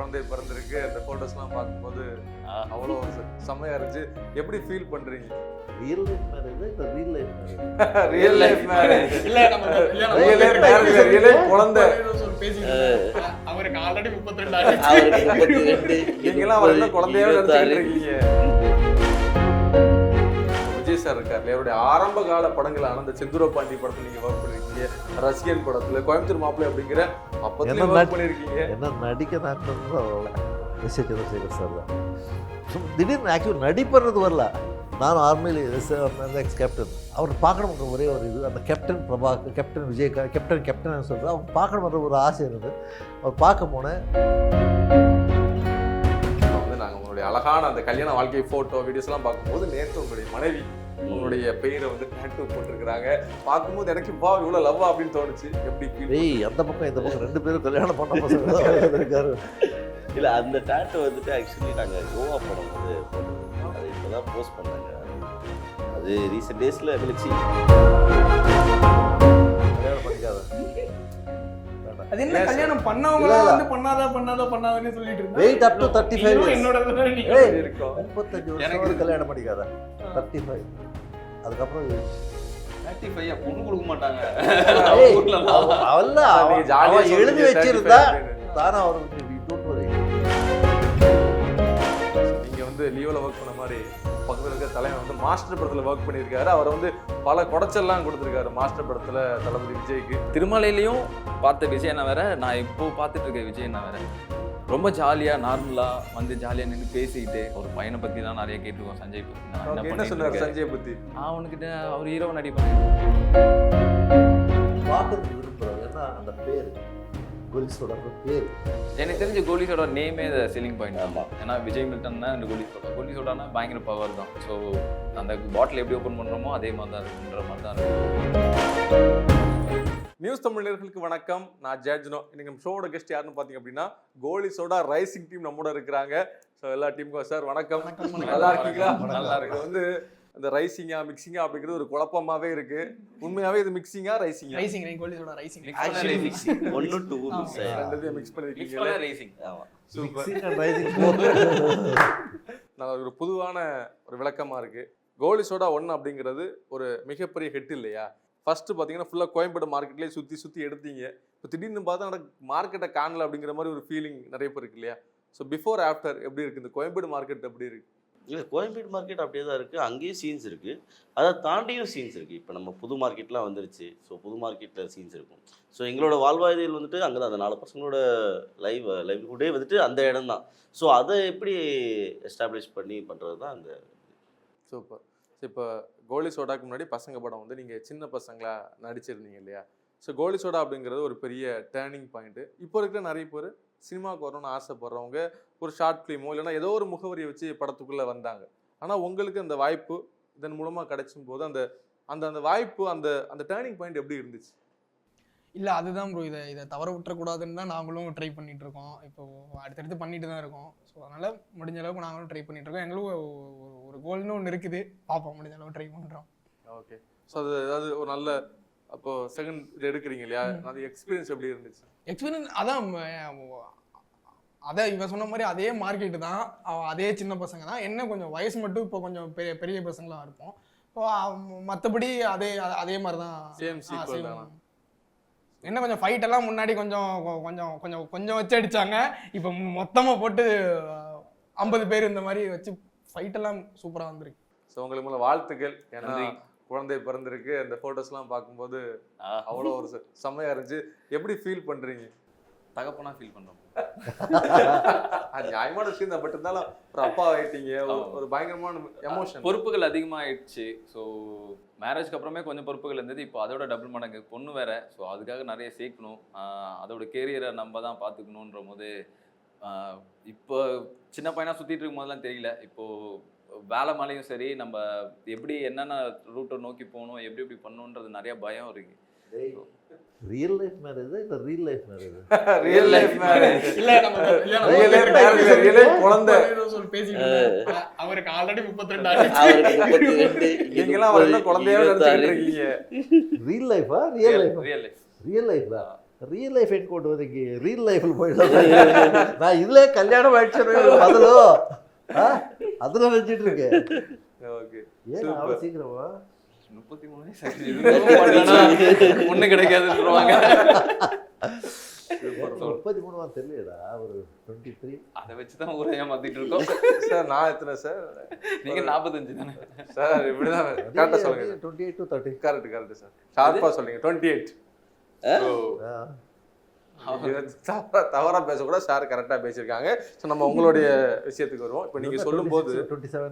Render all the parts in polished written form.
குழந்தை பிறந்திருக்கு. அந்த போட்டோஸ்லாம் பார்க்கும்போது அவ்வளோ செம்மையா இருந்துச்சு. எப்படி ஃபீல் பண்றீங்க? ரியல் லைஃப் மேரேஜ் இல்ல real life marriage? Real life marriage இல்ல நம்ம real life marriage real life குழந்தை. அவருக்கு ஆல்ரெடி 32 ஆச்சு. அவருக்கு 32. நீங்கலாம் அவரை குழந்தையாவே நினைச்சிட்டு இருக்கீங்க. விஜய் சார் இருக்காரு, அவருடைய ஆரம்ப கால படங்களான அந்த செந்தூர பாண்டி படத்துல நீங்க ஒர்க் பண்ணிருக்கீங்க, ரசிகன் படத்துல, கோயம்புத்தூர் மாப்பிள்ளை அப்படிங்கிற அப்பத்துல ஒர்க் பண்ணிருக்கீங்க. என்ன நடிக்க நாட்டம் எஸ். சந்திரசேகர் சார் தான். திடீர்னு ஆக்சுவலி நடிப்படுறது வரல. நான் ஆர்மியில் எக்ஸ் கேப்டன். அவர் பார்க்கணும் ஒரே ஒரு இது, அந்த captain Prabhakar, captain Vijay, captain சொல்கிறேன். அவர் பார்க்கணுன்ற ஒரு ஆசை இருந்தது. அவர் பார்க்க போனேன். நாங்கள் உங்களுடைய அழகான அந்த கல்யாண வாழ்க்கை ஃபோட்டோ வீடியோஸ்லாம் பார்க்கும்போது நேற்று உங்களுடைய மனைவி உங்களுடைய பெயரை வந்து டேட்டூ போட்டிருக்கிறாங்க. பார்க்கும்போது எனக்கு வா இவ்வளோ லவ்வா அப்படின்னு தோணுச்சு. எப்படி ஃபீல்? அந்த பக்கம் இந்த பக்கம் 2 பேரும் கல்யாணம் பண்ண பசங்க இருக்காரு. இல்லை, அந்த டேட்டூ வந்துட்டு ஆக்சுவலி நாங்கள் கோவா படம் வந்து அது இப்போ தான் போஸ்ட் பண்ணாங்க. அது ரீசெண்ட் டேஸில் விழிச்சு கல்யாணம் பண்ணிக்காத. அது என்ன கல்யாணம் பண்ணவங்களா வந்து பண்ணாதான்னு சொல்லிட்டு இருந்தா. Wait up to 35 years. என்னோட இருக்கும் 35 வருஷம் கல்யாணம் பண்ணிக்காத. 35 அதுக்கப்புறம் 35 பொண்ணு கொடுக்க மாட்டாங்க. அவன் எழுதி வச்சிருந்தா தானே அவருக்கு டோன்ட் வரி. நீங்க வந்து லியோல ஒர்க் பண்ண மாதிரி பக்கத்தில் இருக்க தலைவன் வந்து மாஸ்டர் படத்துல ஒர்க் பண்ணியிருக்காரு. அவர் வந்து பல குடைச்சல்லாம் கொடுத்துருக்காரு மாஸ்டர் படத்துல தளபதி விஜய்க்கு. திருமலையிலையும் பார்த்த விஜய் என்ன வேற, நான் இப்போ பார்த்துட்டு இருக்க விஜய் என்ன வேற. ரொம்ப ஜாலியாக நார்மலாக வந்து ஜாலியாக நின்று பேசிக்கிட்டு ஒரு பையனை பற்றி தான் நிறைய கேட்டுருக்கோம். சஞ்சய் பற்றி என்ன சொன்னார் சஞ்சய் பத்தி? அவனுக்கிட்ட அவர் ஹீரோ நடிப்பாங்க. பார்க்கறதுக்கு விரும்புகிறார். ஏன்னா அந்த பேர் கோலிஸோட பேர் எனக்கு தெரிஞ்ச கோலிஸோட நேமே செல்லிங் பாயிண்ட். ஆமாம், ஏன்னா விஜய் மில்டன்னா இந்த கோலிஸோடானா பயங்கர பவர் தான். ஸோ அந்த பாட்டில் எப்படி ஓப்பன் பண்ணுறோமோ அதே மாதிரி தான் இருக்குன்ற மாதிரி தான் இருக்கும். நியூஸ் தமிழர்களுக்கு வணக்கம். நான் ஜட்ஜ்னோ. இன்னைக்கு நம்ம ஷோட கெஸ்ட் யாருன்னு பார்த்தீங்க அப்படின்னா கோலிஸோட ரைசிங் டீம் நம்மோட இருக்கிறாங்க. ஸோ எல்லா டீமுக்கும் சார் வணக்கம். நல்லா இருக்கீங்களா? நல்லா இருக்கு. வந்து இந்த ரைசிங்கா மிக்சிங்கா அப்படிங்கிறது ஒரு குழப்பமாவே இருக்கு. உண்மையாவே இது மிக்சிங்கா ரைசிங்கா? Rising கோலிஸோட rising. Actually mixing 1 to 2 mix ரெண்டுத்தையும் மிக்ஸ் பண்ணிருக்கீங்க. ரேசிங். ஆமாம், நான் ஒரு பொதுவான ஒரு விளக்கமா இருக்கு. கோலிஸோட 1 அப்படிங்கிறது ஒரு மிகப்பெரிய ஹிட் இல்லையா? ஃபர்ஸ்ட் பார்த்தீங்கன்னா ஃபுல்லாக கோயம்பேடு மார்க்கெட்லேயே சுற்றி எடுத்தீங்க. இப்போ திடீர்னு பார்த்தா எனக்கு மார்க்கெட்டை காணல அப்படிங்கிற மாதிரி ஒரு ஃபீலிங் நிறைய பேர் இருக்கு இல்லையா? ஸோ பிஃபோர் ஆஃப்டர் எப்படி இருக்குது இந்த கோயம்பேடு மார்க்கெட்? எப்படி இருக்கு? இல்லை, கோயம்பேடு மார்க்கெட் அப்படியே தான் இருக்குது. அங்கேயும் சீன்ஸ் இருக்குது, அதை தாண்டியும் சீன்ஸ் இருக்குது. இப்போ நம்ம புது மார்க்கெட்லாம் வந்துருச்சு. ஸோ புது மார்க்கெட்டில் சீன்ஸ் இருக்கும். ஸோ எங்களோட வாழ்வாதாரம் வந்துட்டு அங்கே தான். அந்த 4 பசங்களோட லைவ்ஹுட்டே வந்துட்டு அந்த இடம் தான். ஸோ அதை எப்படி எஸ்டாப்ளிஷ் பண்ணி பண்ணுறது தான் அந்த. சூப்பர். இப்போ கோலி சோடாக்கு முன்னாடி பசங்க படம் வந்து நீங்கள் சின்ன பசங்களா நடிச்சிருந்தீங்க இல்லையா? ஸோ கோலி சோடா அப்படிங்கிறது ஒரு பெரிய டேர்னிங் பாயிண்ட்டு. இப்போ இருக்கிற நிறைய பேர் சினிமாவுக்கு வரணும்னு ஆசைப்படுறவங்க ஒரு ஷார்ட் ஃபிலிமோ இல்லைன்னா ஏதோ ஒரு முகவரியை வச்சு படத்துக்குள்ளே வந்தாங்க. ஆனால் உங்களுக்கு அந்த வாய்ப்பு இதன் மூலமாக கிடைச்சும் போது அந்த அந்த அந்த வாய்ப்பு அந்த அந்த டேர்னிங் பாயிண்ட் எப்படி இருந்துச்சு? இல்லை, அதுதான் ப்ரோ. இதை தவற விட்டுறக்கூடாதுன்னு தான் நாங்களும் ட்ரை பண்ணிட்டு இருக்கோம். இப்போ அடுத்தடுத்து பண்ணிட்டு தான் இருக்கோம். ஸோ அதனால் முடிஞ்ச அளவுக்கு நாங்களும் ட்ரை பண்ணிட்டு இருக்கோம். எங்களுக்கும் ஒரு கோல்னு ஒன்று இருக்குது. பார்ப்போம், முடிஞ்ச அளவுக்கு ட்ரை பண்ணுறோம். ஓகே. ஸோ அது ஏதாவது ஒரு நல்ல அப்போ செகண்ட் இது எடுக்கிறீங்க இல்லையா? அது எக்ஸ்பீரியன்ஸ் எப்படி இருந்துச்சு? எக்ஸ்பீரியன்ஸ் அதான் இவன் சொன்ன மாதிரி அதே மார்க்கெட்டு தான், அதே சின்ன பசங்க தான். என்ன கொஞ்சம் வயசு மட்டும் இப்போ கொஞ்சம் பெரிய பசங்களாக இருப்போம். இப்போ மற்றபடி அதே மாதிரி தான். சேம். என்ன கொஞ்சம் ஃபைட் எல்லாம் முன்னாடி கொஞ்சம் கொஞ்சம் கொஞ்சம் கொஞ்சம் வச்சு அடிச்சாங்க. இப்போ மொத்தமாக போட்டு 50 பேர் இந்த மாதிரி வச்சு ஃபைட் எல்லாம் சூப்பராக வந்திருக்கு. ஸோ உங்களுக்கு மூலம் வாழ்த்துக்கள். ஏன்னா குழந்தை பிறந்திருக்கு. அந்த ஃபோட்டோஸ்லாம் பார்க்கும்போது அவ்வளோ ஒரு செம்மையா இருந்துச்சு. எப்படி ஃபீல் பண்றீங்க? தகப்பனா ஃபீல் பண்ணுறோம். அது நியாயமான விஷயம் தான். பட் இருந்தாலும் ஒரு அப்பா ஆயிட்டீங்க, ஒரு பயங்கரமான எமோஷன். பொறுப்புகள் அதிகமாகிடுச்சு. ஸோ மேரேஜ்க்கு அப்புறமே கொஞ்சம் பொறுப்புகள் இருந்தது. இப்போ அதோட டபுள் மடங்கு பொண்ணு வேற. ஸோ அதுக்காக நிறைய சேர்க்கணும். அதோட கேரியரை நம்ம தான் பார்த்துக்கணுன்ற போது இப்போ சின்ன பையனாக சுற்றிட்டு இருக்கும் போதெல்லாம் தெரியல. இப்போது வேலை மேலேயும் சரி, நம்ம எப்படி என்னென்ன ரூட்டை நோக்கி போகணும், எப்படி பண்ணணுன்றது நிறைய பயம் இருக்கு. ரியல் லைஃப் மேரேஜ் இல்ல real life marriage? Real life marriage இல்ல, நம்ம real life marriage real life குழந்தை. பேசிட்டு அவருக்கு ஆல்ரெடி 32 ஆச்சு. அவருக்கு 32. நீங்கலாம் வரல குழந்தையாவே நினைச்சிட்டு இருக்கீங்க. ரியல் லைஃபா real life? Real life. Real life தான். ரியல் லைஃப் என்கவுண்டர் வந்து ரியல் லைஃப்பில் போயிடலாம். நான் இதுல கல்யாணம் ஆயிடுச்சு பதிலோ அதில் நினச்சிட்டு இருக்கேன். ஓகே ஏன் அவ்வளோ சீக்கிரமா 33 வயசு ஒண்ணு கிடைக்காதுன்னு சொல்லுவாங்க. 33 தெரியலடா, ஒரு 23. அதை வச்சுதான் ஊரை ஏமாத்திட்டு இருக்கோம். சார் நான் எத்தனை சார்? நீங்க 45 தானே சார்? இப்படிதான் கரெக்டாக சொல்லுங்க. 28 to 30. கரெக்ட் சார், ஷார்ப்பாக சொல்லுங்க. 28. தவறா பேசக்கூட சார் கரெக்டாக பேசியிருக்காங்க. ஸோ நம்ம உங்களுடைய விஷயத்துக்கு வருவோம். இப்போ நீங்கள் சொல்லும்போது 27.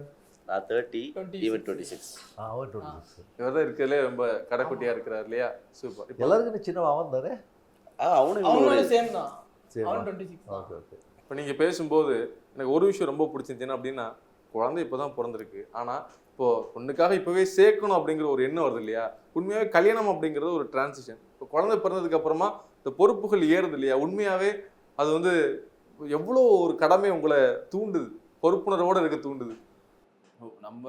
நான் 30, இவன் 26. அவன் 26. இவர் தான் இருக்கிறதுலே ரொம்ப கடைக்குட்டியாக இருக்கிறார் இல்லையா? சூப்பர். இப்போ எல்லாருக்கும் சின்னவன் அவன் தானே? அவங்களும் சேம் தான். சரி, அவன் 26. Okay okay. இப்போ நீங்கள் பேசும்போது எனக்கு ஒரு விஷயம் ரொம்ப பிடிச்சிருந்துச்சு. என்ன அப்படின்னா, குழந்தை இப்போ தான் பிறந்திருக்கு, ஆனால் இப்போது பொண்ணுக்காக இப்போவே சேர்க்கணும் அப்படிங்கிற ஒரு எண்ணம் வருது இல்லையா? உண்மையாகவே கல்யாணம் அப்படிங்கிறது ஒரு டிரான்சிஷன். இப்போ குழந்தை பிறந்ததுக்கு அப்புறமா இந்த பொறுப்புகள் ஏறுது இல்லையா? உண்மையாகவே அது வந்து எவ்வளோ ஒரு கடமை உங்களை தூண்டுது, பொறுப்புணர்வோடு இருக்க தூண்டுது. நம்ம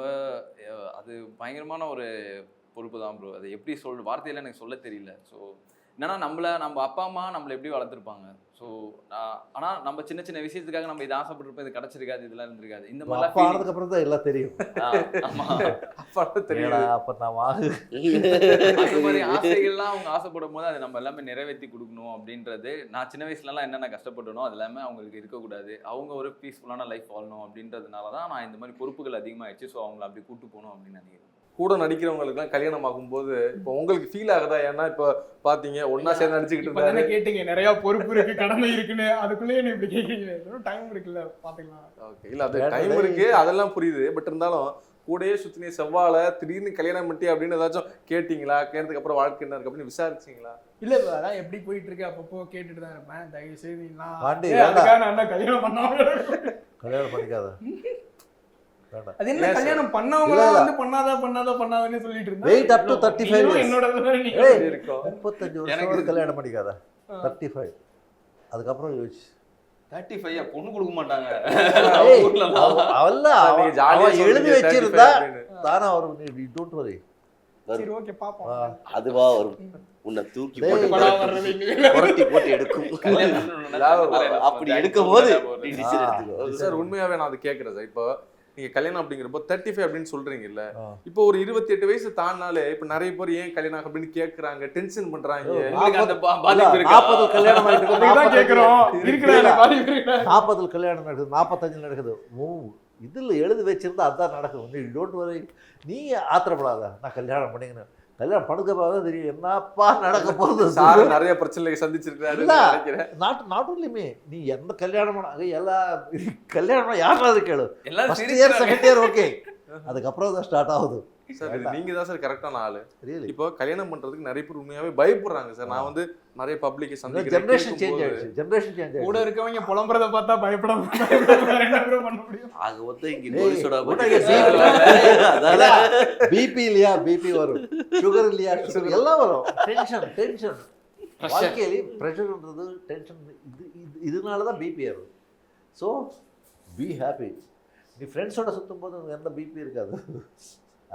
அது பயங்கரமான ஒரு பொறுப்பு தான் ப்ரோ. அது எப்படி வார்த்தையில எனக்கு சொல்ல தெரியல. ஸோ என்னன்னா நம்ம அப்பா அம்மா நம்மளை எப்படி வளர்த்துருப்பாங்க. ஸோ ஆனால் நம்ம சின்ன சின்ன விஷயத்துக்காக நம்ம இதை ஆசைப்பட்டிருப்போம், இது கிடச்சிருக்காது, இதெல்லாம் இருந்திருக்காது. இந்த அப்பா ஆனதுக்கு அப்புறம் தான் எல்லாம் தெரியும். அப்பா தெரியல அப்ப நான் வாங்கு அந்த மாதிரி ஆசைகள்லாம் அவங்க ஆசைப்படும் போது அதை நம்ம எல்லாமே நிறைவேற்றி கொடுக்கணும் அப்படின்றது. நான் சின்ன வயசுலலாம் என்னென்ன கஷ்டப்பட்டனோ அது எல்லாமே அவங்களுக்கு இருக்கக்கூடாது, அவங்க ஒரு பீஸ்ஃபுல்லான லைஃப் வாழணும் அப்படின்றதுனால தான் நான் இந்த மாதிரி பொறுப்புகள் அதிகமாகிடுச்சு. ஸோ அவங்களை அப்படி கூட்டு போகணும் அப்படின்னு நினைக்கிறேன். கூட நடிக்கிறவங்களுக்குலாம் கல்யாணம் ஆகும்போது இப்போ உங்களுக்கு ஃபீல் ஆகுதா? ஏன்னா இப்போ பார்த்தீங்க ஒன்றா சேர்ந்து நடிச்சுக்கிட்டு இப்போ இருந்தாரு. கேட்டீங்க நிறைய பொறுப்பு இருக்கு, கடமை இருக்குன்னு, அதுக்குள்ளேயே என்ன இப்படி கேட்குறீங்க? டைம் இருக்குல்ல, பார்த்துக்கலாம். ஓகே, இல்லை அது டைம் இருக்கு, அதெல்லாம் புரியுது. பட் இருந்தாலும் கூடயே சுற்றினே செவ்வாழை திடீர்னு கல்யாணம் பண்ணிட்டு அப்படின்னு ஏதாச்சும் கேட்டிங்களா? கேட்டதுக்கு அப்புறம் வாழ்க்கை என்ன இருக்கு அப்படின்னு விசாரிச்சிங்களா? இல்ல இல்ல, அதான் எப்படி போயிட்டு இருக்கு அப்பப்போ கேட்டுட்டு தான் இருப்பேன். தயவு செய்து பாண்டி, நான் கல்யாணம் பண்ணாம கல்யாணம் பண்ணிக்காத. அது என்ன கல்யாணம் பண்ணவங்களா வந்து பண்ணாதான்னு சொல்லிட்டு இருந்தா. Wait up to 35 years. என்னோட இருக்கும் 35 வருஷம் கல்யாணம் பண்ணிக்காத. 35 அதுக்கப்புறம் யோசிச்சு 35 பொண்ணு கொடுக்க மாட்டாங்க. அவன் எழுதி வச்சிருந்தா தானே அவரு. Don't worry. சரி ஓகே பாப்போம். அதுவா வரும், உன்னை தூக்கி டேய், போட்டு படம் வர்றது இல்ல. புரட்டி போட்டு எடுக்கும். அப்படி எடுக்கும் போது நீ decision எடுத்துக்கோ. சார் உண்மையாவே நான் அதை கேட்குறேன் சார். இப்போ நீங்க கல்யாணம் அப்படிங்கிறப்போ 35 அப்படின்னு சொல்றீங்கல்ல, இப்போ ஒரு 28 வயசு தாண்டினாலே இப்போ நிறைய பேர் ஏன் கல்யாணம் அப்படின்னு கேட்கறாங்க, டென்ஷன் பண்றாங்க. உங்களுக்கு அந்த பாதிப்பு இருக்கா? 40 கல்யாணம் ஆயிட்டு அதுதான் கேக்குறோம். இருக்கிற பாதிப்பு இருக்கு. 40 கல்யாணம் நடக்குது, 45 நடக்குது. இதுல எழுதி வச்சிருந்தா அதான் நடக்கும். நீ டோன்ட் வரி, நீ ஆத்திரப்படாத. நான் கல்யாணம் பண்ணிக்கணும், கல்யாணம் படுக்கப்பாதான் தெரியும் என்னப்பா நடக்க போகுது. சார் நிறைய பிரச்சனைகளை சந்திச்சிருக்காரு நினைக்கிறேன். நாட் ஒன்லி நீ எந்த கல்யாணம் எல்லா கல்யாணம் யாராவது கேளு. எல்லாரும் first year second year okay, அதுக்கப்புறம் தான் ஸ்டார்ட் ஆகுது. சார் இது நீங்க தான் சார் கரெக்டான ஆளு. ரியலி இப்போ கல்யாணம் பண்றதுக்கு நிறைய பேர் உண்மையாவே பயப்படுறாங்க சார். நான் வந்து நிறைய பப்ளிக்கை சந்திக்கிறேன். ஜெனரேஷன் சேஞ்ச் ஆயிடுச்சு, ஜெனரேஷன் சேஞ்ச் கூட ஆயிடுச்சு. இருக்கவங்க புலம்புறத பார்த்தா பயப்படாம பண்ண முடியும். ஆக மொத்தம் இங்க கோலி சோடா பிபி இல்லையா, பிபி வரும். சுகர் இல்லையா, சுகர் எல்லாம் வரும். டென்ஷன் வாழ்க்கையில ப்ரெஷர்ன்றது டென்ஷன். இதனால தான் பிபி ஏறும். So be happy. நீ ஃப்ரெண்ட்ஸோட சுற்றும் போது எந்த பிபி இருக்காது.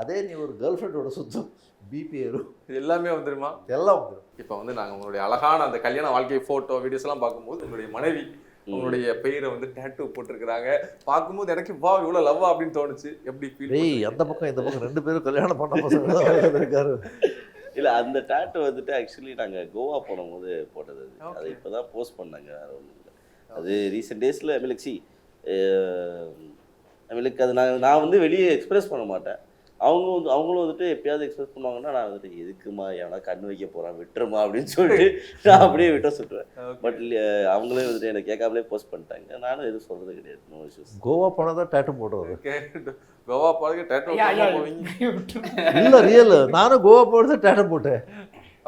அதே நீ ஒரு கேர்ள் ஃப்ரெண்டோட சுத்தம் பிபி ஏறும். இது எல்லாமே வந்துருமா? எல்லாம் வந்துடும். இப்போ வந்து நாங்கள் உங்களுடைய அழகான அந்த கல்யாண வாழ்க்கை ஃபோட்டோ வீடியோஸ் எல்லாம் பார்க்கும்போது உங்களுடைய மனைவி உங்களுடைய பெயரை வந்து டேட்டூ போட்டிருக்கிறாங்க. பார்க்கும்போது எனக்கு வா இவ்வளோ லவ்வா அப்படின்னு தோணுச்சு. எப்படி ஃபீல்? அந்த பக்கம் இந்த பக்கம் 2 பேரும் கல்யாணம் பண்ண பசங்க இருக்காரு. இல்ல அந்த டாட்டூ வந்துட்டு ஆக்சுவலி நாங்க கோவா போனபோது போட்டது. அது இப்பதான் போஸ்ட் பண்ணாங்க, வேற ஒன்றும் இல்லை. அது ரீசெண்ட் டேஸ்ல எங்களுக்கு அது நான் வந்து வெளியே எக்ஸ்பிரஸ் பண்ண மாட்டேன். அவங்களும் வந்துட்டு எப்பயாவது எக்ஸ்பிரஸ் பண்ணுவாங்கன்னா நான் வந்துட்டு எதுக்குமா எவனா கண் வைக்க போறான் விட்டுருமா அப்படின்னு சொல்லிட்டு நான் அப்படியே விட்ட சொல்லுவேன். பட் அவங்களே வந்துட்டு எனக்கு கேட்காமலே போஸ்ட் பண்ணிட்டாங்க. நானும் எதுவும் சொல்றது கிடையாது. No issues. கோவா போனதான் டேட்டூ போடுறது. கோவா போறதுக்கு டேட்டூ போவீங்க? இல்ல ரியல், நானும் கோவா போடுறது டேட்டூ போட்டேன்.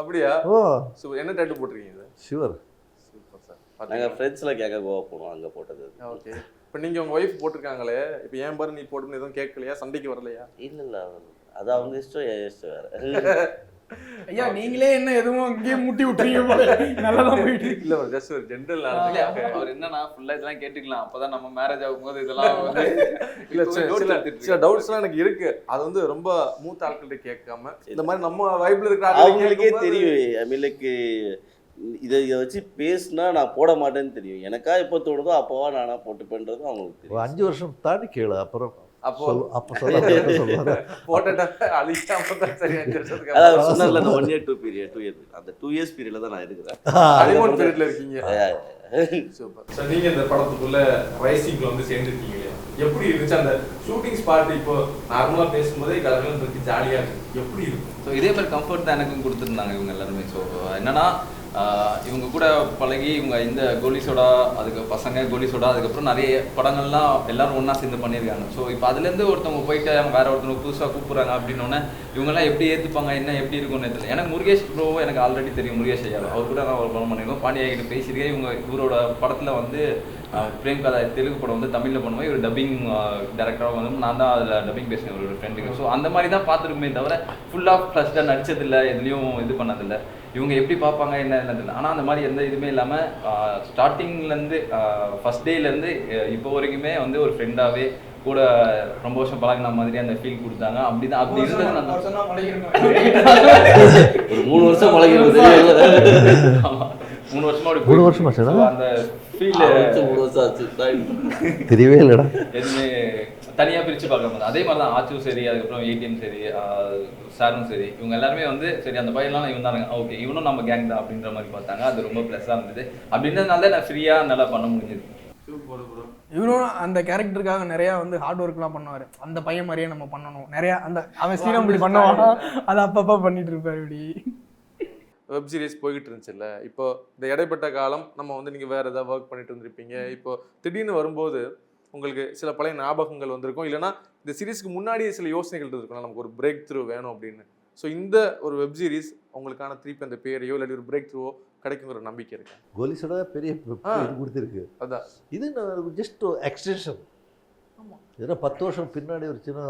அப்படியா? ஓ என்ன டேட்டூ போட்டிருக்கீங்க சார்? ஷுவர். Super sir. நாங்கள் ஃப்ரெண்ட்ஸ்லாம் கேட்க கோவா போனோம், அங்கே போட்டது. ஓகே. இப்போ நீங்கள் உங்கள் ஒய்ஃப் போட்டிருக்காங்களே, இப்போ ஏன் பாரு நீ போட்டுன்னு எதுவும் கேட்கலையா? சண்டைக்கு வரலையா? இல்லை அது அவங்க இஷ்டம், என் இஷ்டம் வேற. ஐயா நீங்களே என்ன எதுவும் இங்கேயே முட்டி விட்டுறீங்க போல. நல்லாதான் போயிட்டு இருக்கு. இல்லை ஒரு ஜஸ்ட் ஒரு ஜென்ரல் அவர் என்னன்னா ஃபுல்லா இதெல்லாம் கேட்டுக்கலாம், அப்பதான் நம்ம மேரேஜ் ஆகும்போது இதெல்லாம் வந்து இல்லை சில டவுட்ஸ்லாம் எனக்கு இருக்கு. அது வந்து ரொம்ப மூத்த ஆட்கள்கிட்ட கேட்காம இந்த மாதிரி நம்ம வைப்ல இருக்கிற அவங்களுக்கே தெரியும். அமிலுக்கு இதை வச்சு பேசுனா நான் போட மாட்டேன்னு தெரியும். எனக்கா எப்போ தோணுதோ அப்போவா நானா போட்டுப்பேன்றதும் அவங்களுக்கு ஒரு தெரியும். 5 வருஷம் தாண்டி கேளு, அப்புறம் அப்போ அப்போ சொல்லுவாங்க. போட்ட அழிக்காம தான் சரி 5 வருஷத்துக்கு அதாவது சொன்னார்ல அந்த 1 year 2 period 2 years அந்த 2 years பீரியட்ல தான் நான் இருக்கிறேன். ஹனிமூன் பீரியட்ல இருக்கீங்க. Super sir. நீங்க இந்த படத்துக்குள்ள ரைசிங்ல வந்து சேர்ந்துருக்கீங்க இல்லையா? எப்படி இருந்துச்சு அந்த ஷூட்டிங் ஸ்பாட்? இப்போ நார்மலா பேசும்போதே கலகலன்னு இருக்கு, ஜாலியா இருக்கு, எப்படி இருக்கும்? ஸோ இதே மாதிரி கம்ஃபர்ட் தான் எனக்கும் கொடுத்துருந்தாங்க இவங்க எல்லாருமே. ஸோ என்னன்னா இவங்க கூட பழகி இவங்க இந்த கோலி சோடா, அதுக்கு பசங்க கோலி சோடா, அதுக்கப்புறம் நிறைய படங்கள்லாம் எல்லாரும் ஒன்றா சேர்ந்து பண்ணியிருக்காங்க. ஸோ இப்போ அதுலேருந்து ஒருத்தவங்க போயிட்டு வேற ஒருத்தவங்க புதுசாக கூப்பிட்றாங்க அப்படின்னோடனே இவங்கெல்லாம் எப்படி ஏற்றுப்பாங்க, என்ன எப்படி இருக்கும்னு தெரியல. எனக்கு முருகேஷ் ப்ரோ எனக்கு ஆல்ரெடி தெரியும், முருகேஷ் ஐயா, அவர் கூட நான் ஒரு படம் பண்ணியிருக்கோம். பாண்டியா கிட்ட பேசியிருக்கேன். இவரோட படத்தில் வந்து பிரேம் கதா தெலுங்கு படம் வந்து தமிழில் பண்ணுவோம். இவர் டப்பிங் டேரக்டராக வந்து நான் தான் அதில் டப்பிங் பேசினேன் ஒரு ஃப்ரெண்டுக்கு. ஸோ அந்த மாதிரி தான் பார்த்துருக்குமே தவிர ஃபுல்லாக ஃப்ளஷ்டாக நடிச்சதில்லை, எதுலேயும் இது பண்ணதில்லை. இவங்க எப்படி பார்ப்பாங்க என்ன தெரியல. ஆனால் அந்த மாதிரி எந்த இதுவுமே இல்லாமல் ஸ்டார்டிங்லேருந்து ஃபஸ்ட் டேலேருந்து இப்போ வரைக்குமே வந்து ஒரு ஃப்ரெண்டாகவே கூட ரொம்ப வருஷம் பழகின மாதிரி அந்த ஃபீல் கொடுத்தாங்க. அப்படிதான் அப்படி இருந்தது. நான் ஒரு 3 வருஷம் பழகிறது. ஆமாம் 3 வருஷமா அப்படி 3 வருஷமா சார் அந்த ஃபீல் 3 வருஷம் ஆச்சு. தெரியவே இல்லைடா. எதுவுமே தனியாக பிரித்து பார்க்க மாட்டேன். அதே மாதிரி தான் ஆச்சும் சரி, அதுக்கப்புறம் ஏடிஎம் சரி, சாரும் சரி, இவங்க எல்லாருமே வந்து சரி அந்த பையன்லாம் இவன் தானுங்க, ஓகே இவனும் நம்ம கேங் தான் அப்படின்ற மாதிரி பார்த்தாங்க. அது ரொம்ப ப்ளஸ்ஸாக இருந்தது. அப்படின்றதுனால நான் ஃப்ரீயாக நல்லா பண்ண முடிஞ்சது. இவரும் அந்த கேரக்டருக்காக நிறையா வந்து ஹார்ட் ஒர்க்லாம் பண்ணுவார். அந்த பையன் மாதிரியே நம்ம பண்ணணும், நிறையா அந்த அவன் ஸ்ரீராம் இப்படி பண்ணுவான், அதை அப்பப்போ பண்ணிட்டு இருப்பார். இப்படி வெப் சீரிஸ் போய்கிட்டு இருந்துச்சுல்ல, இப்போ இந்த இடைப்பட்ட காலம் நம்ம வந்து நீங்கள் வேறு ஏதாவது ஒர்க் பண்ணிட்டு இருந்திருப்பீங்க. இப்போ திடீர்னு வரும்போது உங்களுக்கு சில பழைய ஞாபகங்கள் வந்திருக்கும், இல்லைனா இந்த சீரீஸ்க்கு முன்னாடியே சில யோசனைகள் இருந்திருக்கும், நமக்கு ஒரு பிரேக் த்ரூ வேணும் அப்படின்னு. ஸோ இந்த ஒரு வெப் சீரிஸ் உங்களுக்கான திருப்பி அந்த பேரையோ இல்லாட்டி ஒரு பிரேக் த்ரூவோ கிடைக்குங்கிற நம்பிக்கை இருக்கு. கோலி சோடா பெரிய இது கொடுத்துருக்கு. அதான் இது ஜஸ்ட் எக்ஸ்டென்ஷன். ஏன்னா 10 வருஷம் பின்னாடி ஒரு சின்ன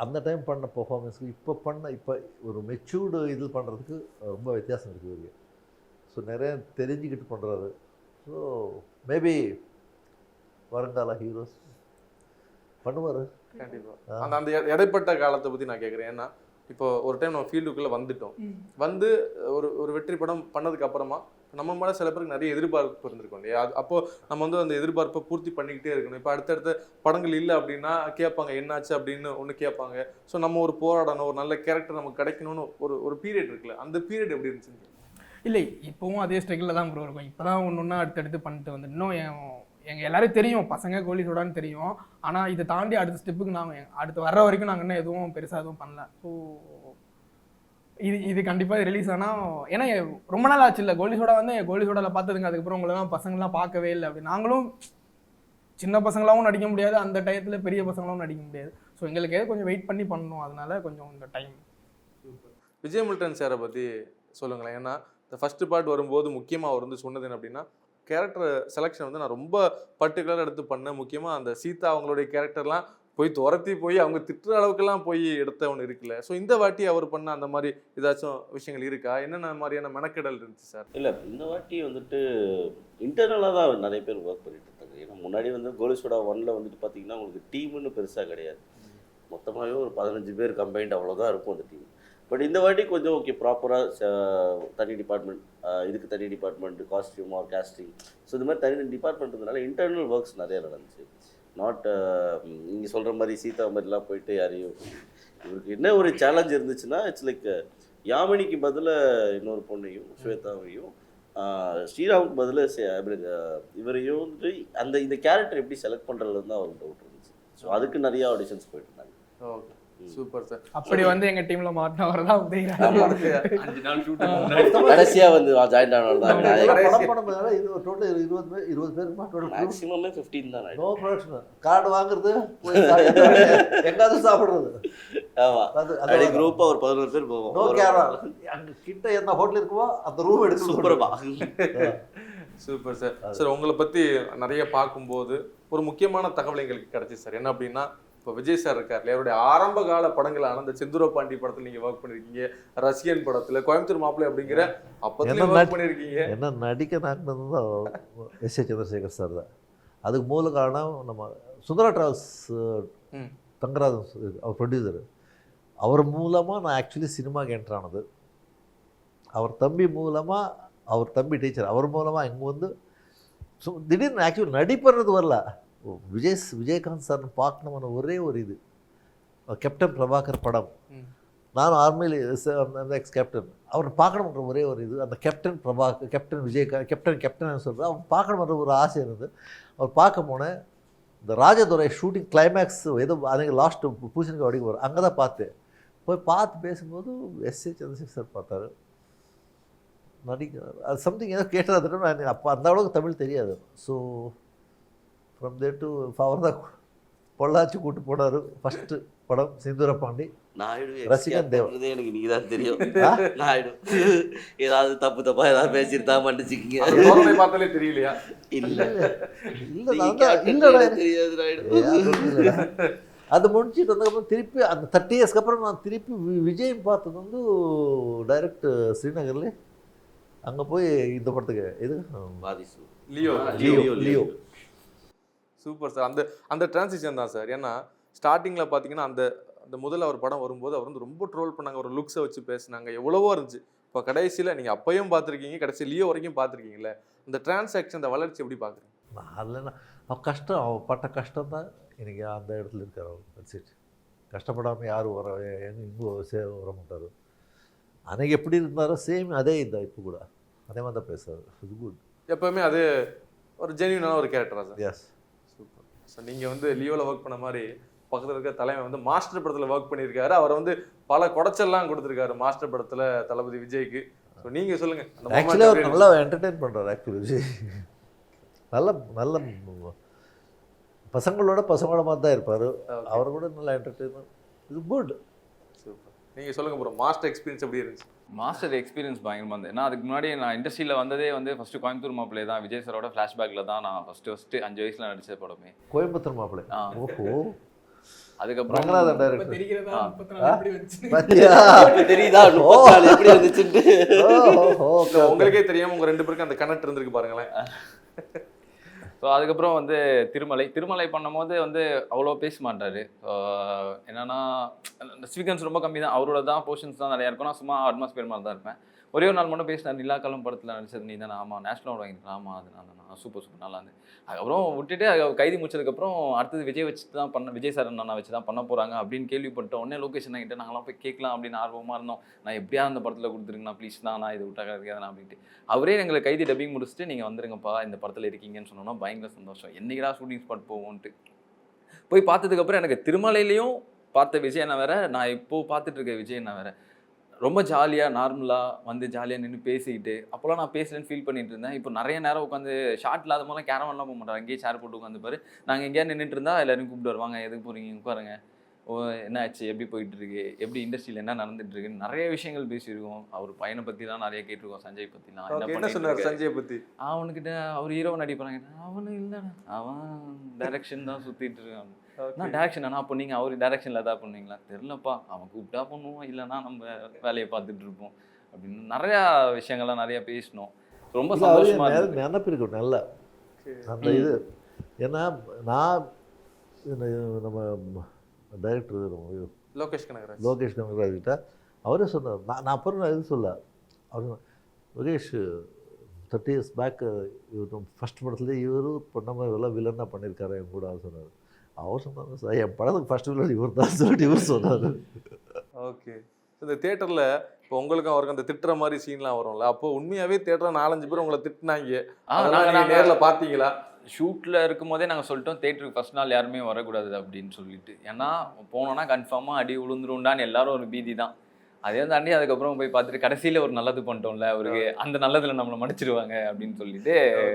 அந்த டைம் பண்ண பெர்ஃபார்மன்ஸுக்கு இப்போ ஒரு மெச்சூர்டு இது பண்ணுறதுக்கு ரொம்ப வித்தியாசம் இருக்குது. ஸோ நிறைய தெரிஞ்சுக்கிட்டு பண்ணுறாரு. ஸோ மேபி வருங்கால ஹீரோஸ் பண்ணுவார் கண்டிப்பாக. அந்த இடைப்பட்ட காலத்தை பற்றி நான் கேட்குறேன். ஏன்னா இப்போ ஒரு டைம் நம்ம ஃபீல்டுக்குள்ளே வந்துட்டோம், வந்து ஒரு வெற்றி படம் பண்ணதுக்கு அப்புறமா நம்ம மேலே சில பேருக்கு நிறைய எதிர்பார்ப்பு இருந்திருக்கும் இல்லையா? அப்போது நம்ம வந்து அந்த எதிர்பார்ப்பை பூர்த்தி பண்ணிக்கிட்டே இருக்கணும். இப்போ அடுத்தடுத்த படங்கள் இல்லை அப்படின்னா கேட்பாங்க என்னாச்சு அப்படின்னு ஒன்று கேட்பாங்க. ஸோ நம்ம ஒரு போராடணும், ஒரு நல்ல கேரக்டர் நமக்கு கிடைக்கணும்னு ஒரு பீரியட் இருக்குல்ல, அந்த பீரியட் எப்படி இருந்துச்சு? இல்லை இப்போவும் அதே ஸ்ட்ரகிளில் தான் ப்ரோ இருக்கும். இப்போ தான் ஒன்று ஒன்றா அடுத்தடுத்து பண்ணிட்டு வந்து இன்னும் எங்கள் எல்லாரும் தெரியும் பசங்க கோலி சோடான்னு தெரியும். ஆனால் இதை தாண்டி அடுத்த ஸ்டெப்புக்கு நாங்கள் அடுத்து வர்ற வரைக்கும் நாங்கள் இன்னும் எதுவும் பெருசாக எதுவும் பண்ணல. ஸோ இது கண்டிப்பாக ரிலீஸ் ஆனால், ஏன்னா ரொம்ப நாள் ஆச்சு இல்லை கோலி சோடா வந்து கோலி சோடாவில் பார்த்ததுங்க. அதுக்கப்புறம் உங்களெல்லாம் பசங்களாம் பார்க்கவே இல்லை. அப்படி நாங்களும் சின்ன பசங்களாகவும் நடிக்க முடியாது, அந்த டயத்தில் பெரிய பசங்களாகவும் நடிக்க முடியாது. ஸோ எங்களுக்கு கொஞ்சம் வெயிட் பண்ணி பண்ணணும், அதனால கொஞ்சம் இந்த டைம். விஜய் மில்டன் சாரை பற்றி சொல்லுங்களேன். ஏன்னா இந்த ஃபஸ்ட்டு பார்ட் வரும்போது முக்கியமாக அவர் வந்து சொன்னது என்ன அப்படின்னா, கேரக்டர் செலெக்ஷன் வந்து நான் ரொம்ப பர்டிகுலராக எடுத்து பண்ணேன். முக்கியமாக அந்த சீதா அவங்களுடைய கேரக்டர்லாம் போய் துரத்தி போய் அவங்க திட்டுற அளவுக்குலாம் போய் எடுத்த ஒன்று இருக்குல்ல. ஸோ இந்த வாட்டி அவர் பண்ண அந்த மாதிரி ஏதாச்சும் விஷயங்கள் இருக்கா? என்னென்ன மாதிரியான மெனக்கெடல் இருந்துச்சு சார்? இல்லை இந்த வாட்டி வந்துட்டு இன்டர்னலாக தான் நிறைய பேர் ஒர்க் பண்ணிட்டு இருக்காங்க. ஏன்னா முன்னாடி வந்து கோலி சோடா 1ல் வந்துட்டு பார்த்தீங்கன்னா உங்களுக்கு டீம்னு பெருசாக கிடையாது. மொத்தமாகவே ஒரு 15 பேர் கம்பைண்ட் அவ்வளோதான் இருக்கும் அந்த டீம். பட் இந்த வாட்டி கொஞ்சம் ஓகே ப்ராப்பராக தனி டிபார்ட்மெண்ட், இதுக்கு தனி department, costume or casting, so இது மாதிரி தனி டிபார்ட்மெண்ட் இருந்ததுனால இன்டர்னல் ஒர்க்ஸ் நிறைய நடந்துச்சு. நாட் நீங்கள் சொல்கிற மாதிரி சீதா மாதிரிலாம் போயிட்டு யாரையும். இவருக்கு என்ன ஒரு சேலஞ்ச் இருந்துச்சுன்னா இட்ஸ் லைக் யாமினிக்கு பதிலாக இன்னொரு பொண்ணையும் ஸ்வேதாவையும், ஸ்ரீராமுக்கு பதிலாக இவரையும் வந்துட்டு இந்த கேரக்டர் எப்படி செலக்ட் பண்ணுறதுல தான் அவருக்கு டவுட் இருந்துச்சு. ஸோ அதுக்கு நிறைய ஆடிஷன்ஸ் போயிட்டு இருந்தாங்க. Okay super sir. அப்படி வந்து எங்கள் டீமில் மாட்டினவர் தான் உதயராஜ். 5 நாள் ஷூட்டிங் கடைசியாக வந்து ஜாயின் ஆனவர் தான். படம் பண்ணதுனால இது டோட்டல் 20 பேருமா டோட்டல் மேக்ஸிமமே 15 தான். நோ ப்ரொடக்ஷன் கார்டு வாங்குறது எங்காவது சாப்பிடுறது. ஆமாம் அப்படியே குரூப்பாக ஒரு 11 பேர் போவோம். நோ கேரா அங்கே கிட்ட என்ன ஹோட்டல் இருக்குமோ அந்த ரூம் எடுத்து சூப்பர்பா. Super sir. சார் உங்களை பற்றி நிறைய பார்க்கும்போது ஒரு முக்கியமான தகவல் எங்களுக்கு கிடைச்சி சார். என்ன அப்படின்னா, இப்போ விஜய் சார் இருக்கார் இல்லையா, அவருடைய ஆரம்ப கால படங்களான அந்த செந்தூர பாண்டி படத்தில் நீங்கள் ஒர்க் பண்ணியிருக்கீங்க, ரசிகன் படத்தில், கோயம்புத்தூர் மாப்பிள்ளை அப்படிங்கிற அப்போதுலேயே ஒர்க் பண்ணியிருக்கீங்க. என்ன நடிக்க நாட்டினது தான் எஸ் ஏ சந்திரசேகர் சார் தான். அதுக்கு மூல காரணம் நம்ம சுந்தரா டிராவல்ஸ் தங்கராஜன் அவர் ப்ரொடியூசர். அவர் மூலமாக நான் ஆக்சுவலி சினிமாவுக்கு என்ட்ரு ஆனது. அவர் தம்பி மூலமாக அவர் தம்பி டீச்சர், அவர் மூலமாக இங்கே வந்து திடீர்னு ஆக்சுவலி நடிப்புறது வரல. விஜயகாந்த் சார்னு பார்க்கணும்னு ஒரே ஒரு இது, கேப்டன் பிரபாகர் படம், நானும் ஆர்மியில் எக்ஸ் கேப்டன், அவர் பார்க்கணுன்ற ஒரே ஒரு இது, அந்த captain Prabhakar, captain Vijayakanth, captain சொல்கிறேன், அவர் பார்க்கணுன்ற ஒரு ஆசை இருந்தது. அவர் பார்க்க போனேன். இந்த ராஜதுரை ஷூட்டிங் கிளைமேக்ஸ் ஏதோ அன்றைக்கி லாஸ்ட்டு பூசணிக்கு அடிக்க போகிறேன், அங்கே தான் பார்த்தேன். போய் பார்த்து பேசும்போது எஸ்.ஏ. சந்திரசேகர் சார் பார்த்தாரு, நடிக்கிறார். அது சம்திங் ஏதோ கேட்டது. அப்போ அந்த அளவுக்கு தமிழ் தெரியாது. ஸோ ஃப்ரம் தேர் டு அவர் தான் பொள்ளாச்சி கூட்டு போனார். ஃபஸ்ட்டு படம் சிந்தூர பாண்டி. நாயுடு ரசிகன் தேவ் எனக்கு நீங்க தான் தெரியும். நாயுடு ஏதாவது தப்பா ஏதாவது பேசியிருந்தா மன்னிச்சுக்கிங்க. பார்த்தாலே தெரியலையா? இல்லை இல்லைடா தெரியாது நாயுடு. அது முடிச்சுட்டு வந்ததுக்கப்புறம் திருப்பி அந்த 30 இயர்ஸ்க்கு அப்புறம் நான் திருப்பி விஜய் பார்த்தது வந்து டைரக்ட் ஸ்ரீநகர்ல. அங்கே போய் இந்த படத்துக்கு இது வாரிசு, லியோ. Super sir. அந்த டிரான்சிஷன் தான் சார். ஏன்னா ஸ்டார்டிங்கில் பார்த்தீங்கன்னா அந்த முதல்ல அவர் படம் வரும்போது அவர் வந்து ரொம்ப ட்ரோல் பண்ணாங்க, ஒரு லுக்ஸை வச்சு பேசினாங்க, எவ்வளவோ இருந்துச்சு. இப்போ கடைசியில் நீங்கள் அப்பையும் பார்த்துருக்கீங்க, கடைசி லியோ வரைக்கும் பார்த்துருக்கீங்களே, இந்த டிரான்சாக்ஷன், அந்த வளர்ச்சி எப்படி பார்க்குறீங்க? அதில் அவன் கஷ்டம், அவன் பட்ட கஷ்டம் தான் இன்றைக்கி அந்த இடத்துல இருக்கார். அவர் வச்சுட்டு கஷ்டப்படாமல் யாரும் இங்கே வர மாட்டார். அன்றைக்கி எப்படி இருந்தாரோ சேம் அதே இதுதான் இப்போ கூட அதே மாதிரி தான் பேசுகிறார். இது குட். எப்போவுமே அது ஒரு ஜென்யூனான ஒரு கேரக்டரா சார்? எஸ். சூப்பர். ஸோ நீங்கள் வந்து லியோவில் ஒர்க் பண்ண மாதிரி பக்கத்தில் இருக்க தலைவன் வந்து மாஸ்டர் படத்தில் ஒர்க் பண்ணியிருக்காரு. அவர் வந்து பல குடைச்சல்லாம் கொடுத்துருக்காரு மாஸ்டர் படத்தில் தளபதி விஜய்க்கு. ஸோ நீங்கள் சொல்லுங்கள். ஆக்சுவலி அவர் நல்லா என்டர்டெயின் பண்ணுறாரு. ஆக்சுவலி விஜய் நல்ல பசங்களோட மாதிரி தான் இருப்பார். அவர் கூட நல்லா என்டர்டெயின்மெண்ட். இது குட். சூப்பர். நீங்கள் சொல்லுங்கள் ப்ரோ, மாஸ்டர் எக்ஸ்பீரியன்ஸ் எப்படி இருந்துச்சு? மாஸ்டர் எக்ஸ்பீரியன்ஸ் பயங்கரமாக இருந்தது. ஏன்னா அதுக்கு முன்னாடி நான் இண்டஸ்ட்ரியில் வந்ததே வந்து ஃபஸ்ட்டு கோயம்புத்தூர் மாப்பிள்ளை தான். விஜய் சாரோட ஃப்ளாஷ்பேக்கில் தான் நான் ஃபஸ்ட்டு 5 வயசில் நடித்த படமே கோயம்புத்தூர் மாப்பிள்ளை. ஓஹோ. அதுக்கப்புறம் ரங்கநாதன் டைரக்டர். தெரிகிறதா 34 வச்சு பாத்தியா தெரியுதா 34 எப்படி இருந்துச்சுன்னு? உங்களுக்கே தெரியாம உங்க 2 பேருக்கு அந்த கனெக்ட் இருந்திருக்கு பாருங்களேன். ஸோ அதுக்கப்புறம் வந்து திருமலை பண்ணும்போது வந்து அவ்வளோ பேச மாட்டார். என்னன்னா ஸ்பீக்கர்ஸ் ரொம்ப கம்மி தான், அவரோட தான் போர்ஷன்ஸ் தான் நிறையா இருக்கும். நான் சும்மா அட்மாஸ்பியர் மாதிரி தான் இருப்பேன். ஒரே ஒரு நாள் மட்டும் பேசினார், நிலாக்காலம் படத்தில் நடிச்சது நீ தானே? ஆமாம். நேஷனல் அவார்டு வாங்கியிருக்கேன். ஆமாம், அது நான் தான். சூப்பர் நல்லா இருந்து. அதுக்கப்புறம் விட்டுட்டு கைதி முடிச்சதுக்கப்புறம் அடுத்தது விஜய் வச்சு தான் விஜய் சார் நான் வச்சு தான் பண்ண போகிறாங்க அப்படின்னு கேள்விப்பட்ட உடனே லொக்கேஷன் கிட்ட நாங்களாம் போய் கேட்கலாம் அப்படின்னு ஆர்வமாக இருந்தோம். நான் எப்படியா அந்த படத்தில் கொடுத்துருங்கண்ணா ப்ளீஸ் தான், நான் இதை விட்டாக்காதுண்ணா அப்படின்ட்டு. அவரே எங்களை கைதி டப்பிங் முடிச்சுட்டு நீங்கள் வந்துருங்கப்பா இந்த படத்தில் இருக்கீங்கன்னு சொன்னோன்னா பயங்கர சந்தோஷம். என்னைக்கடா ஷூட்டிங் ஸ்பாட் போவோன்ட்டு போய் பார்த்ததுக்கப்புறம் எனக்கு திருமலையிலையும் பார்த்த விஜய் என்ன வேற, நான் இப்போது பார்த்துட்டு இருக்க விஜய் என்ன வேற. ரொம்ப ஜாலியாக நார்மலாக வந்து ஜாலியாக நின்று பேசிக்கிட்டு, அப்போல்லாம் நான் பேசுகிறேன்னு ஃபீல் பண்ணிட்டு இருந்தேன். இப்போ நிறைய நேரம் உட்காந்து ஷார்ட் இல்லாத போதெல்லாம் கேரவன்லாம் போக மாட்டாங்க, அங்கேயே சேர் போட்டு உட்காந்துப்பாரு. நாங்கள் எங்கேயா நின்றுட்டு இருந்தால் எல்லாரும் கூப்பிட்டு வருவாங்க, எதுக்கு போகிறீங்க உட்காருங்க, ஓ என்ன ஆச்சு, எப்படி போயிட்டு இருக்கு, எப்படி இண்டஸ்ட்ரியில் என்ன நடந்துட்டு இருக்குன்னு நிறைய விஷயங்கள் பேசியிருக்கோம். அவர் பையனை பற்றிலாம் நிறைய கேட்டிருக்கோம், சஞ்சய் பற்றிலாம். என்ன சொன்னார் சஞ்சய் பற்றி? அவனுக்கிட்ட அவர் ஹீரோவை நடிப்பாங்க, அவனு இல்லைடா அவன் டைரக்ஷன் தான் சுற்றிட்டு இருக்கான். நான் டேரக்ஷன் ஆனால் அப்போ நீங்கள் அவர் டேரக்ஷனில் எதாவது பண்ணுவீங்களா? தெரிலப்பா, அவன் கூப்பிட்டா பண்ணுவோம், இல்லைன்னா நம்ம வேலையை பார்த்துட்டு இருப்போம் அப்படின்னு நிறையா விஷயங்கள்லாம் நிறையா பேசினோம். ரொம்ப சந்தோஷமாக இருந்தது. நினப்பிருக்கும் நல்ல அந்த இது. ஏன்னா நான் நம்ம டைரக்டர் லோகேஷ் கனகராஜ்கிட்ட அவரே சொன்னார். நான் அப்புறம் நான் இது சொல்ல, அவர் லோகேஷ் 30 years பேக் இவர் ஃபஸ்ட் படத்துலேயே இவர் பண்ணாமல் எல்லாம் வில்லனாக பண்ணியிருக்காரு என் கூட சொன்னார். அவர் சொன்னாங்க சார் என் படத்துக்கு ஃபஸ்ட் வில்லன் இவர் தான் சொல்லிட்டு இவர் சொன்னார். ஓகே. இந்த தேட்டரில் இப்போ உங்களுக்கும் அவருக்கு அந்த திட்டுற மாதிரி சீன்லாம் வரும்ல, அப்போ உண்மையாகவே தேட்டரில் 4-5 பேர் உங்களை திட்டினாங்க, நாங்கள் நேரில் பார்த்தீங்களா? ஷூட்டில் இருக்கும் போதே நாங்கள் சொல்லிட்டோம் தேட்டருக்கு ஃபஸ்ட் நாள் யாருமே வரக்கூடாது அப்படின்னு சொல்லிட்டு. ஏன்னா போனோன்னா கன்ஃபார்மாக அடி விழுந்துருண்டான்னு எல்லாரும் ஒரு பீதி தான். அதே தாண்டி அதுக்கப்புறம் போய் பார்த்துட்டு கடைசியில் ஒரு நல்லது பண்ணிட்டோம்ல அவருக்கு, அந்த நல்லதில் நம்மளை மன்னிச்சிடுவாங்க அப்படின்னு சொல்லிட்டு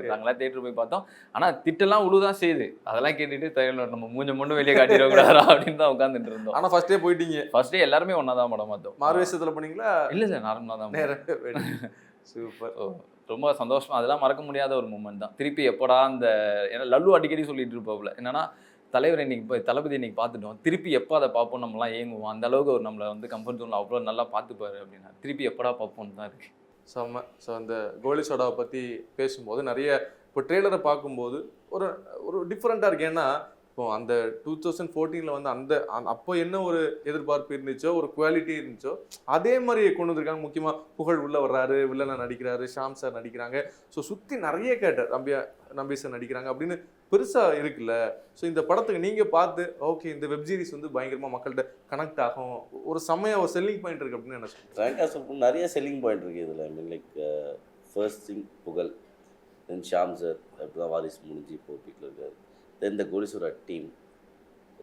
நாங்களாம் தேட்டர் போய் பார்த்தோம். ஆனால் திட்டெல்லாம் உழுதான் செய்யுது, அதெல்லாம் கேட்டுட்டு தையல் நம்ம மூஞ்ச மட்டும் வெளியே காட்டிடக்கூடாதா அப்படின்னு தான் உட்காந்துட்டு இருந்தோம். ஆனால் ஃபர்ஸ்டே போயிட்டீங்க? ஃபர்ஸ்டே எல்லாருமே ஒன்றா தான் படம் பார்த்தோம். மார்வேஷத்தில் பண்ணீங்களா? இல்லை சார், நார்மலாக தான். சூப்பர். ரொம்ப சந்தோஷமா, அதெல்லாம் மறக்க முடியாத ஒரு மூமெண்ட் தான். திருப்பி எப்படா அந்த ஏன்னா லல்லு அடிக்கடி சொல்லிட்டு இருப்பாப்புல, என்னன்னா தலைவர் இன்னைக்கு தளபதி இன்னைக்கு பார்த்துட்டோம், திருப்பி எப்போ அதை பார்ப்போம் நம்மளாம் ஏங்குவோம், அந்த அளவுக்கு அவர் நம்மளை வந்து கம்ஃபர்ட் ஜோனில் அவ்வளோ நல்லா பார்த்துப்பாரு அப்படின்னா திருப்பி எப்படா பார்ப்போம்னு தான் இருக்கு. செம்ம. ஸோ அந்த கோலி சோடாவை பற்றி பேசும்போது நிறைய இப்போ ட்ரெய்லரை பார்க்கும்போது ஒரு டிஃப்ரெண்ட்டாக இருக்குது. ஏன்னா இப்போ அந்த 2014 வந்து அப்போ என்ன ஒரு எதிர்பார்ப்பு இருந்துச்சோ, ஒரு குவாலிட்டி இருந்துச்சோ, அதே மாதிரி கொண்டு வந்திருக்காங்க. முக்கியமா புகழ் உள்ள வர்றாரு, வில்லனா நடிக்கிறாரு, ஷாம் சார் நடிக்கிறாங்க. ஸோ சுற்றி நிறைய கேரக்டர் நம்பி சார் நடிக்கிறாங்க அப்படின்னு பெருசா இருக்குல்ல. ஸோ இந்த படத்துக்கு நீங்க பார்த்து ஓகே இந்த வெப் சீரிஸ் வந்து பயங்கரமா மக்கள்கிட்ட கனெக்ட் ஆகும், ஒரு செம்மையா ஒரு செல்லிங் பாயிண்ட் இருக்கு அப்படின்னு என்ன சொல்றீங்க? ஃப்ராங்காக சொல்லணும், நிறைய செல்லிங் பாயிண்ட் இருக்குது இதில். ஐ மீன் லைக் ஃபர்ஸ்ட் திங் புகழ், தென் ஷாம் சார், அப்படி தான் வாரிஸ் முடிஞ்சு இப்போ பீக்கில் இருக்காரு, தென் த கோலிசோடா டீம்.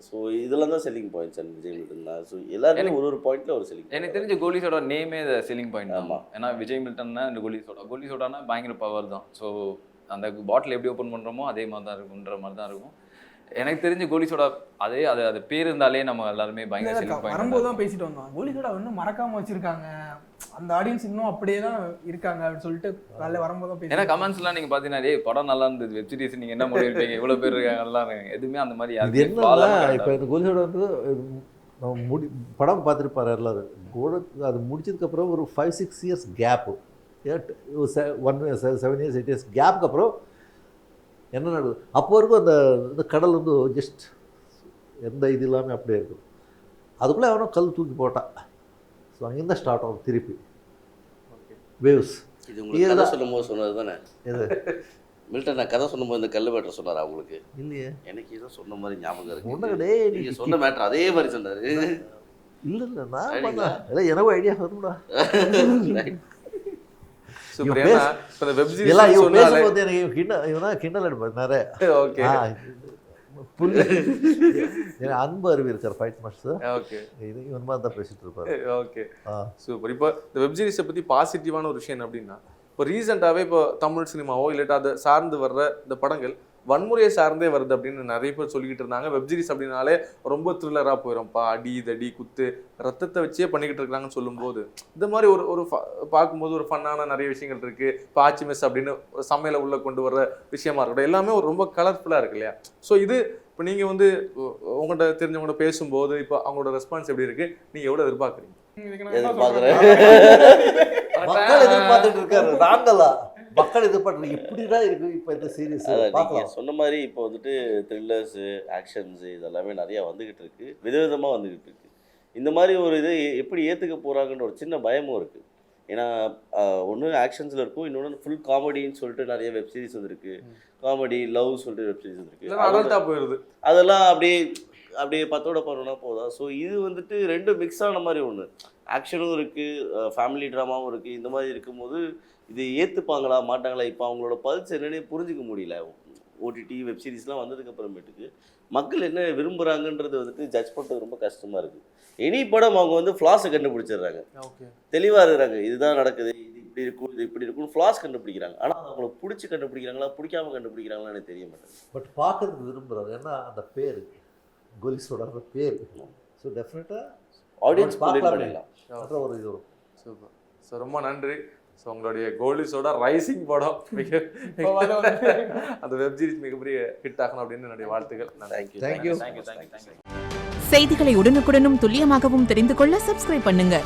ஸோ இதெல்லாம் தான் selling points. And Vijay Milton தான். ஸோ எல்லாருமே ஒரு பாயிண்ட்ல ஒரு செல்லிங். எனக்கு தெரிஞ்ச கோலிசோட நேமே செல்லிங் பாயிண்ட் தான். ஆமாம். ஏன்னா விஜய் மில்டன்னா இந்த கோலிசோடானா பயங்கர பவர் தான். ஸோ அந்த பாட்டில் எப்படி ஓப்பன் பண்ணுறோமோ அதே மாதிரி தான் இருக்குன்ற மாதிரி தான் இருக்கும். எனக்கு தெரிஞ்ச கோலிசோடா அது பேர் இருந்தாலே நம்ம எல்லாருமே பயங்கர செல்லிங் பாயிண்ட். வரும்போது தான் பேசிட்டு வந்தோம், கோலிசோடா இன்னும் மறக்காம வச்சிருக்காங்க, அந்த ஆடியன்ஸ் இன்னும் அப்படியே தான் இருக்காங்க அப்படின்னு சொல்லிட்டு காலைல வரும்போது தான் ஏன்னா பேசி. கமெண்ட்ஸ்லாம் நீங்கள் பார்த்தீங்கன்னா படம் நல்லா இருந்தது, வெப் சீரிஸ் நீங்கள் என்ன பண்ணிருப்பீங்க, இவ்வளோ பேர் இருக்காங்க நல்லா இருக்காங்க, எதுவுமே அந்த மாதிரி இது யாருமே என்னன்னா இப்போ இந்த கோலிசோடா வந்து நம்ம படம் பார்த்துருப்பாரு எல்லாரும். அது முடிச்சதுக்கப்புறம் ஒரு 5-6 இயர்ஸ் கேப்பு, 7 இயர்ஸ் 8 இயர்ஸ் கேப்புக்கு அப்புறம் என்ன நடக்குது அப்போ வரைக்கும் அந்த கடல் வந்து ஜஸ்ட் எந்த இது இல்லாமல் அப்படியே இருக்கும். அதுக்குள்ளே அவனும் கல் தூக்கி போட்டான். ஸோ அங்கேருந்து ஸ்டார்ட் ஆகும் திருப்பி வேவ்ஸ். இது உங்களுக்கு கதை சொல்லும் போது சொன்னது தானே எது மில்டன்? நான் கதை சொல்லும்போது இந்த கல் மேட்ரு சொன்னார் அவங்களுக்கு. இல்லையே, எனக்கு ஏதோ சொன்ன மாதிரி ஞாபகம் இருக்கு. ஒன்றுடே நீங்கள் சொன்ன மேட்ரு அதே மாதிரி சொன்னார். இல்லை நான் பண்ணேன் இல்லை, எனக்கு ஐடியா வரும்டா. சூப்பர். ஏன்னா இப்போ இந்த வெப் சீரிஸ் எல்லாம் இவன் சொன்னாலே பேசும்போது எனக்கு இவனா கிண்டல் அடிப்பார் நிறைய. ஓகே புல்லு அன்பு அருவி இருக்கார் ஃபைட் மாஸ்டர், ஓகே இது இவன் மாதிரி தான் பேசிட்டு இருப்பாரு. Okay super. இப்போ இந்த வெப் சீரிஸை பற்றி பாசிட்டிவான ஒரு விஷயம் என்ன அப்படின்னா, இப்போ ரீசெண்டாகவே இப்போ தமிழ் சினிமாவோ இல்லாட்டா அதை சார்ந்து வர்ற இந்த படங்கள் வன்முறையை சார்ந்தே வருது அப்படின்னு நிறைய பேர் சொல்லிக்கிட்டு இருந்தாங்க. வெப் சீரிஸ் அப்படின்னாலே ரொம்ப த்ரில்லராக போயிடும்ப்பா, அடி தடி குத்து ரத்தத்தை வச்சே பண்ணிக்கிட்டு இருக்காங்கன்னு சொல்லும்போது இந்த மாதிரி ஒரு பார்க்கும்போது ஒரு ஃபன்னான நிறைய விஷயங்கள் இருக்குது. இப்போ ஆச்சி மெஸ் அப்படின்னு சமையலை உள்ளே கொண்டு வர்ற விஷயமா இருக்கட்டும், எல்லாமே ஒரு ரொம்ப கலர்ஃபுல்லாக இருக்கு இல்லையா? ஸோ இது இப்போ நீங்கள் வந்து உங்கள்கிட்ட தெரிஞ்சவங்கள்ட்ட பேசும்போது இப்போ அவங்களோட ரெஸ்பான்ஸ் எப்படி இருக்குது, நீங்கள் எவ்வளோ எதிர்பார்க்குறீங்க? எதிர்பார்க்குறேன். மக்கள் எதிர்பார்த்துட்டு இருக்காரு, நாங்களா மக்கள் எதிர்பார்த்து இப்படிதான் இருக்கு இப்போ இந்த சீரிஸ் நீங்கள் பார்க்கலாம். சொன்ன மாதிரி இப்போ வந்துட்டு த்ரில்லர்ஸு, ஆக்ஷன்ஸு இதெல்லாமே நிறையா வந்துக்கிட்டு இருக்கு, விதவிதமாக வந்துக்கிட்டு இருக்கு. இந்த மாதிரி ஒரு இது எப்படி ஏற்றுக்க போகிறாங்கன்ற ஒரு சின்ன பயமும் இருக்குது. ஏன்னா ஒன்று ஆக்ஷன்ஸில் இருக்கும், இன்னொன்று ஃபுல் காமெடின்னு சொல்லிட்டு நிறைய வெப் சீரிஸ் வந்துருக்கு, காமெடி லவ் சொல்லிட்டு வெப் சீரிஸ் வந்துருக்கு. அடல்ட்டாக போயிடுது அதெல்லாம் அப்படியே பத்தோட பண்ணணும்னா போதா. ஸோ இது வந்துட்டு ரெண்டும் மிக்ஸ் ஆன மாதிரி ஒன்று, ஆக்ஷனும் இருக்குது, ஃபேமிலி ட்ராமாவும் இருக்குது. இந்த மாதிரி இருக்கும்போது இது ஏற்றுப்பாங்களா மாட்டாங்களா, இப்போ அவங்களோட பல்ஸ் என்னன்னே புரிஞ்சிக்க முடியல. ஓடிடி வெப் சீரிஸ்லாம் வந்ததுக்கு அப்புறமேட்டுக்கு மக்கள் என்ன விரும்புகிறாங்கன்றது வந்துட்டு ஜட்ஜ் பண்ணுறது ரொம்ப கஷ்டமாக இருக்குது. எனி படம் அவங்க வந்து ஃப்ளாஸை கண்டுபிடிச்சிடுறாங்க, தெளிவாக இருக்கிறாங்க, இதுதான் நடக்குது, இது இப்படி இருக்கும், இது இப்படி இருக்கும்னு ஃப்ளாஸ் கண்டுபிடிக்கிறாங்க. ஆனால் அவங்கள பிடிச்சி கண்டுபிடிக்கிறாங்களா பிடிக்காம கண்டுபிடிக்கிறாங்களான்னு எனக்கு தெரிய மாட்டேங்குது. பட் பார்க்கறதுக்கு விரும்புகிறாரு, ஏன்னா அந்த பேர் கோலிசோட பேர். ஸோ டெஃபினட்டாக ஆடியன்ஸ் பார்க்கலாம் பண்ணிடலாம். அன்ற ஒரு இது வரும். சூப்பர். ஸோ ரொம்ப நன்றி. ஸோ உங்களுடைய கோலிசோட ரைசிங் படம் அந்த வெப் சீரிஸ் மிகப்பெரிய ஹிட் ஆகணும் அப்படின்னு என்னுடைய வாழ்த்துக்கள். தேங்க்யூ. தேங்க்யூ. செய்திகளை உடனுக்குடனும் துல்லியமாகவும் தெரிந்து கொள்ள சப்ஸ்கிரைப் பண்ணுங்க.